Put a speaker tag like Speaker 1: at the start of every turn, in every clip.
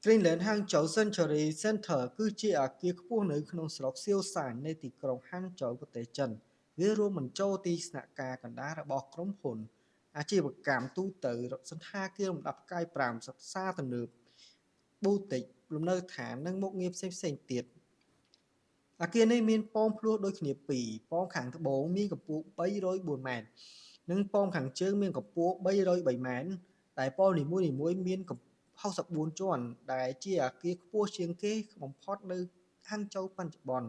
Speaker 1: Greenland ហាងចូល Century Center គឺជាអគារខ្ពស់នៅក្នុងស្រុកសៀវសាននៃទីក្រុងហាងជូវប្រទេសចិនវារួមបញ្ចូលទីស្នាក់ការកណ្ដាលរបស់ក្រុមហ៊ុនអាជីវកម្មទូទៅសន្តាគារលំដាប់ផ្កាយ5សិក្សាទំនើបប៊ូទិកលំនៅឋាននិងមុខងារផ្សេងៗទៀតអគារនេះមានប៉មភ្លោះដូចគ្នាពីរប៉មខាងត្បូងមានកម្ពស់304ម៉ែត្រនិងប៉មខាងជើងមានកម្ពស់303ម៉ែត្រដែលប៉មនីមួយៗមានកម្ពស់64ជាន់ដែលជាអគារខ្ពស់ជាងគេបំផុតនៅហាងជូវបច្ចុប្បន្ន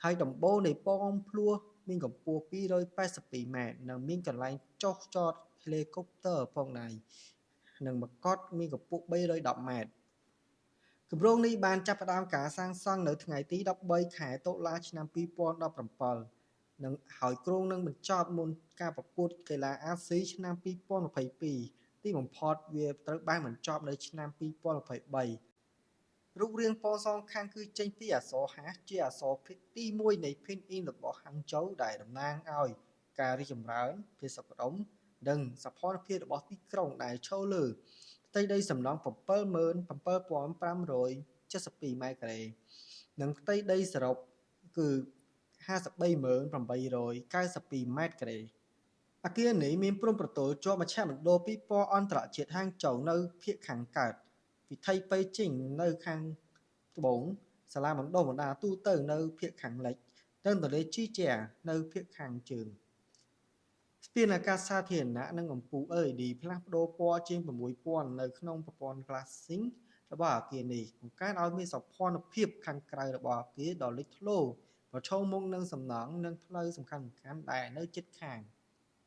Speaker 1: ហើយដំបូលនៃប៉មភ្លោះមានកម្ពស់282ម៉ែត្រនិងមានកន្លែងចុះចតហេលីកូបទ័រផងដែរនិងមកុដមានកម្ពស់310ម៉ែត្រគម្រោងនេះបានចាប់ផ្ដើមការសាងសង់នៅថ្ងៃទី13ខែតុលាឆ្នាំ2017និងហើយគ្រោងនឹងបញ្ចប់មុនការប្រកួតកីឡាអាស៊ីឆ្នាំ2022ទីបំផុតវាត្រូវបានបញ្ចប់នៅឆ្នាំ2023រូបរាងពណ៌សងខាងគឺចេញពីអក្សរហាជាអក្សរទី1នៃភិនអ៊ីនរបស់ហាងជូវដែលតំណាងឲ្យការរីកចម្រើនភាពសុខដុមនិងសោភ័ណភាពរបស់ទីក្រុងដែលឈរលើផ្ទៃដីសំណង់77,572ម៉ែត្រការ៉េនិងផ្ទៃដីសរុបគឺ53,892ម៉ែត្រការ៉េអគារនេះមានព្រំប្រទល់ជាប់មជ្ឈមណ្ឌលពិព័រណ៍អន្តរជាតិហាងជូវនៅភាគខាងកើតវិថីប៉េជីងនៅខាងត្បូងសាលាបណ្ដុះបណ្ដាលទូទៅនៅភាគខាងលិចនិងទន្លេជីជានៅភាគខាងជើងស្ពានអាកាសសាធារណៈនិងអំពូល LED ផ្លាស់ប្ដូរពណ៌ជាង6000នៅក្នុងប្រព័ន្ធ Glassing របស់អគារនេះបង្កើនឲ្យមានសោភ័ណភាពខាងក្រៅរបស់អគារដ៏លេចធ្លោប្រឈមមុខនឹងសំណង់និងផ្លូវសំខាន់ៗដែលនៅជិតខាង